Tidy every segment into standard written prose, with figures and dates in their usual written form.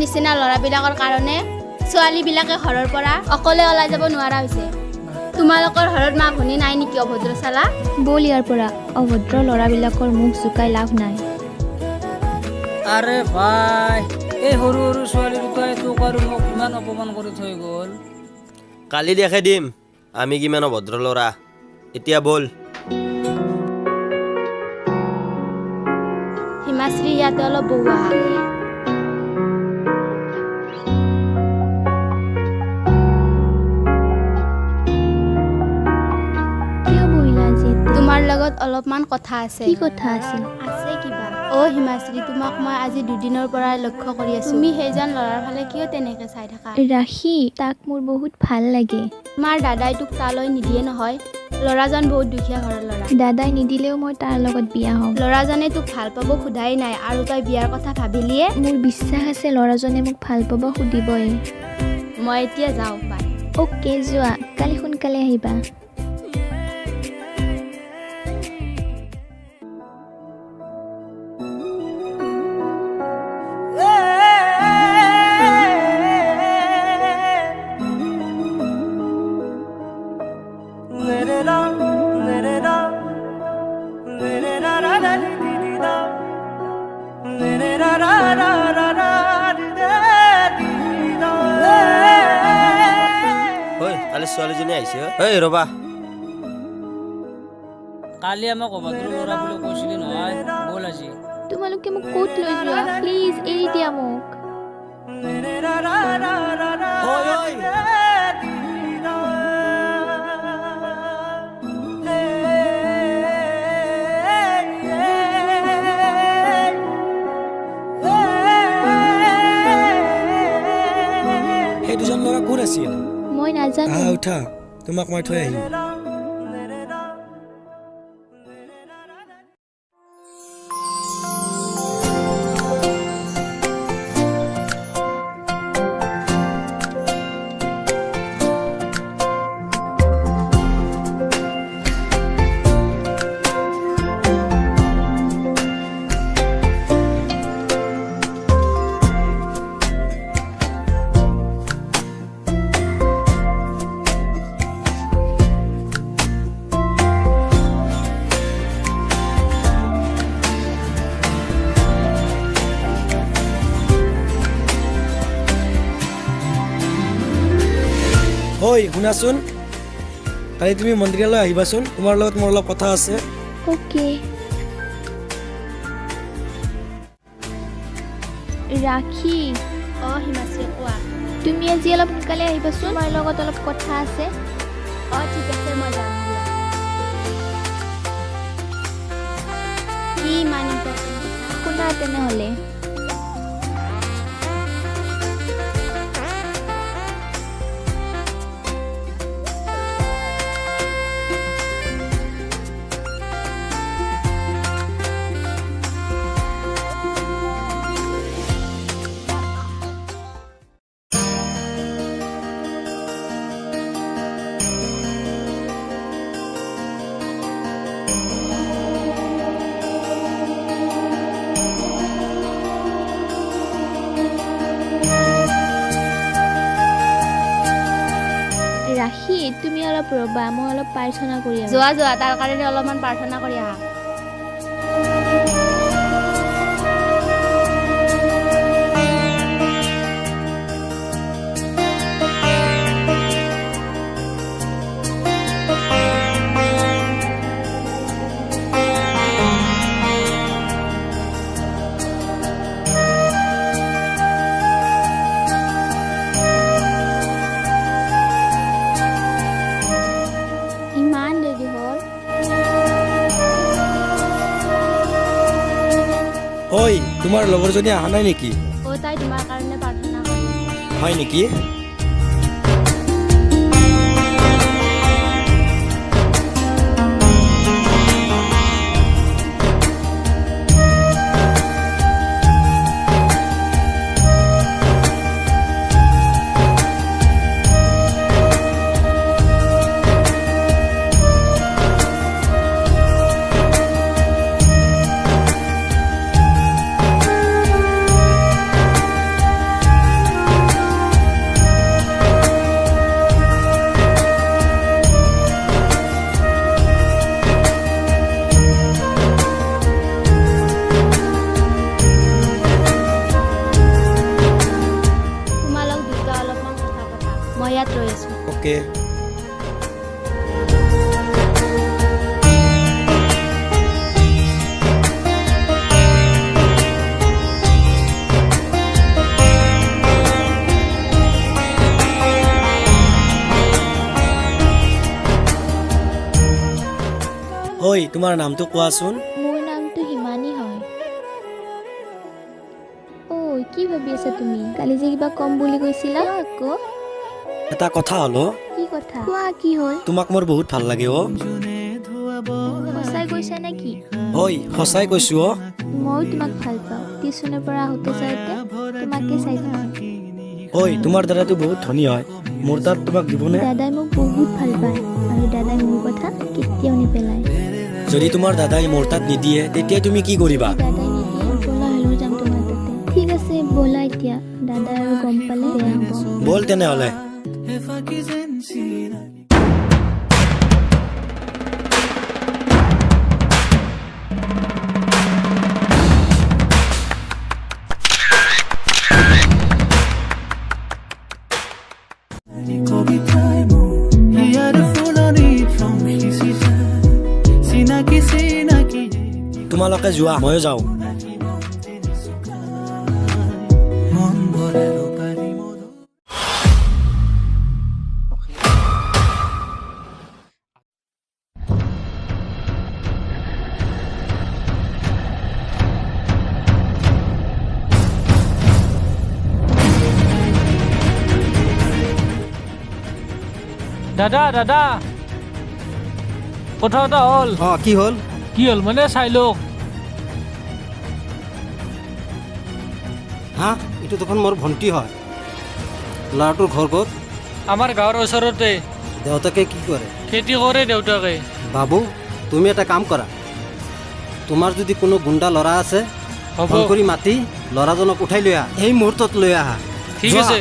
নিচিনা ল'ৰাবিলাকৰ কাৰণে ছোৱালীবিলাকে ঘৰৰ পৰা অকলে ওলাই যাব নোৱাৰা হৈছে। তোমালোকৰ ঘৰত মা ভনী নাই নেকি অভদ্ৰ চালা? বল ইয়াৰ পৰা, অভদ্ৰ ল'ৰাবিলাকৰ মুখ জোকাই লাভ নাই। আৰে ভাই, এই সৰু সৰু ছোৱালী দুটাই তোক আৰু মোক ইমান অপমান কৰি থৈ গ'ল। কালি দেখাই দিম আমি কিমান অভদ্ৰ ল'ৰা। এতিয়া বল। হিমাশ্ৰী ইয়াতে অলপ বহোৱা। কিয় বহিলা আজি? তোমাৰ লগত অলপমান কথা আছে। কি কথা আছিল? আছে কিবা? হিমাশ্ৰী, তোমাক মই আজি দুদিনৰ পৰাই লক্ষ্য কৰি আছো। তুমি সেইজন ল'ৰাৰ ফালে কিয় তেনেকে চাই থাকা? ৰাখি, তাক মোৰ বহুত ভাল লাগে। তোমাৰ দাদাই তোক তালৈ নিদিয়ে নহয়? ল'ৰাজন বহুত দুখীয়া ঘৰৰ ল'ৰা। দাদাই নিদিলেও মই তাৰ লগত বিয়া হ'ম। ল'ৰাজনে তোক ভাল পাব সোধাই নাই আৰু তই বিয়াৰ কথা ভাবিলিয়ে? মোৰ বিশ্বাস আছে ল'ৰাজনে মোক ভাল পাব সুধিবই। মই এতিয়া যাওঁ, বাই। অ'কে, যোৱা, কালি সোনকালে আহিবা। কালি ছোৱালীজনী আহিছে। ৰবা, কালি আমাক অভদ্ৰ ল'ৰা বুলি কৈছিলি নহয়, বল আজি। তোমালোকে মোক ক'ত লৈ যোৱা? প্লিজ এৰি দিয়া মোক। সেই দুজন ল'ৰা কোন আছিল? মই নাজানো। উঠা, তোমাক মই থৈ আহিম। ঐ শুনাচোন, কালি তুমি মন্দিৰলৈ আহিবাচোন, তোমাৰ লগত মোৰ অলপ কথা আছে। অ'কে। ৰাখি, হিমাশ্ৰী, কোৱা। তুমি আজি অলপ সোনকালে আহিবাচোন, তোমাৰ লগত অলপ কথা আছে। ঠিক আছে, মই যাম দিয়া। কি ইমান ইম্পৰ্টেণ্ট কথা? শুনা তেনেহ'লে। ৰাখি, তুমি অলপ ৰ'বা, মই অলপ প্ৰাৰ্থনা কৰি আহোঁ। যোৱা যোৱা, তাৰ কাৰণে অলপমান প্ৰাৰ্থনা কৰি আহা। ঐ, তোমাৰ লগৰজনী অহা নাই নেকি? তাই তোমাৰ কাৰণে প্ৰাৰ্থনা কৰি আছে। হয় নেকি? ঐ তোমাৰ নামটো কোৱাচোন। মোৰ নামটো হিমানী হয়। ঐ কি ভাবি আছা তুমি? কালি যে কিবা কম বুলি কৈছিলা আকৌ? এটা কথা হলো, কি কথা? কোৱা কি হ'ল? তোমাক মোৰ বহুত ভাল লাগে অ'। সঁচাই কৈছা নেকি? ঐ সঁচাই কৈছো অ'। ময়ো তোমাক ভাল পাওঁ। টিউচনৰ পৰা আহোঁতে যাওঁতে তোমাকে চাই থাকোঁ। ঐ তোমাৰ দাদাটো বহুত ধনী হয়, মোৰ তাত তোমাক দিবনে? দাদাই মোক বহুত ভাল পায় আৰু দাদাই মোৰ কথা কেতিয়াও নেপেলায়। যদি তোমাৰ দাদাই মোৰ তাত নিদিয়ে তেতিয়া তুমি কি কৰিবা? দাদাই নিদিয়ে ব'লা হ'লেও যাম তোমাৰ তাতে। ঠিক আছে ব'লা এতিয়া, দাদাই আৰু গম পালে বেয়া হ'ব। বল তেনেহ'লে। তোমালোকে যোৱা, ময়ো যাওঁ। দাদা দাদা কথা এটা হ'ল। কি হ'ল? কি হ'ল মানে চাই লওক। হা এইটো দেখোন মোৰ ভণ্টি হয়। ল'ৰাটোৰ ঘৰ ক'ত? আমাৰ গাঁৱৰ ওচৰতে। দেউতাকে কি কৰে? খেতি কৰে দেউতাকে। বাবু তুমি এটা কাম কৰা, তোমাৰ যদি কোনো গুণ্ডা ল'ৰা আছে হ'ব ফোন কৰি মাতি ল'ৰাজনক উঠাই লৈ আহা, এই মুহূৰ্তত লৈ আহা। ঠিক যোৱা। আছে।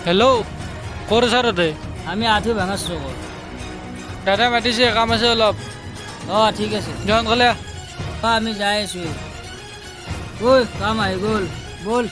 হেল্ল' ক'ৰ ওচৰতে? আমি আঁঠু ভাঙা চকত। দাদা মাতিছে, কাম আছে অলপ। অঁ ঠিক আছে। যোৱান ক'লে আমি যাই আছোঁ। ঐ কাম আহি গ'ল, ব'ল।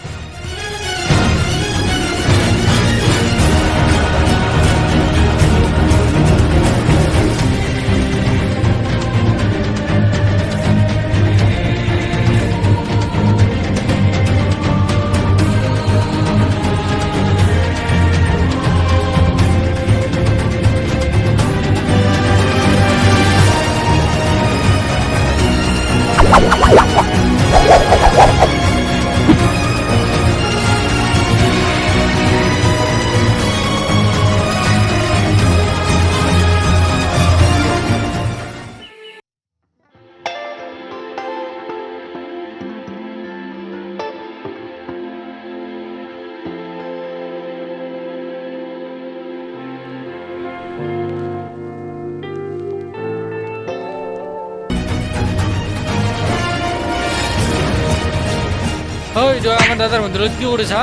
ঐ তই আমাৰ দাদাৰ মন্দিৰত কি কৰিছা?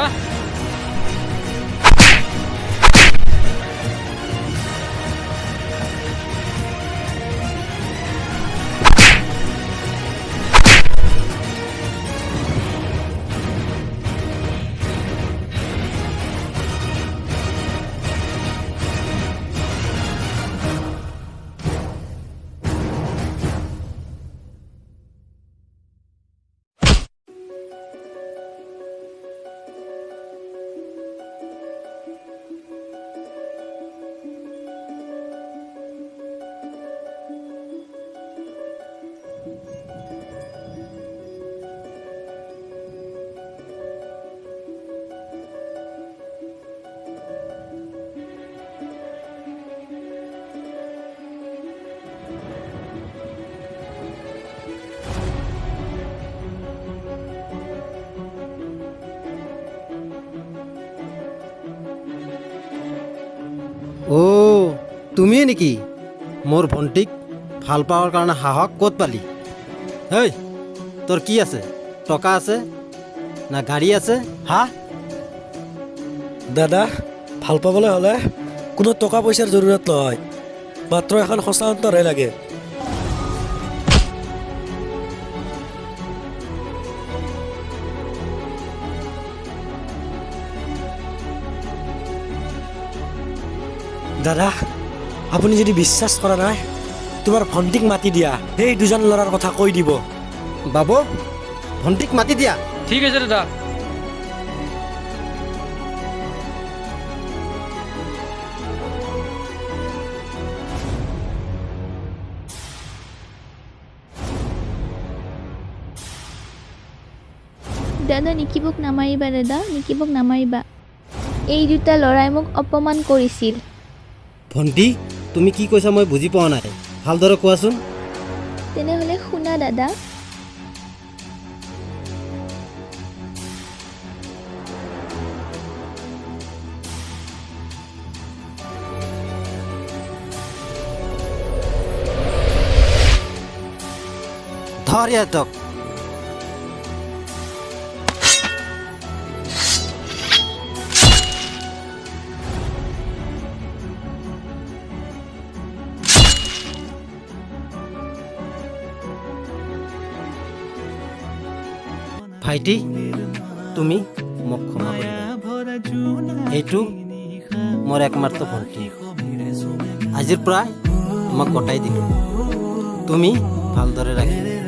অ' তুমিয়ে নেকি? মোৰ ভণ্টিক ভাল পাৱাৰ কাৰণে সাহস ক'ত পালি? হেই তোৰ কি আছে? টকা আছে না গাড়ী আছে? হা দাদা, ভাল পাবলৈ হ'লে কোনো টকা পইচাৰ জৰুৰত নহয়, মাত্ৰ এখন সঁচা অন্তৰহে লাগে। দাদা আপুনি যদি বিশ্বাস কৰা নাই তোমাৰ ভণ্টিক মাতি দিয়া সেই দুজন ল'ৰাৰ কথা কৈ দিব বাবু ভণ্টিক মাতি দিয়া ঠিক আছে দাদা দাদা নিকিবক নামাৰিবা দাদা নিকিবক নামাৰিবা এই দুটা ল'ৰাই মোক অপমান কৰিছিল ভণ্টি তুমি কি কৈছা মই বুজি পোৱা নাই ভালদৰে কোৱাচোন তেনেহ'লে শুনা দাদা ধৰ ইহঁতক ভাইটি তুমি মোক ক্ষমা কৰিবা এইটো মোৰ একমাত্ৰ ভণ্টি আজিৰ পৰা তোমাক গতাই দিলোঁ তুমি ভালদৰে ৰাখিবা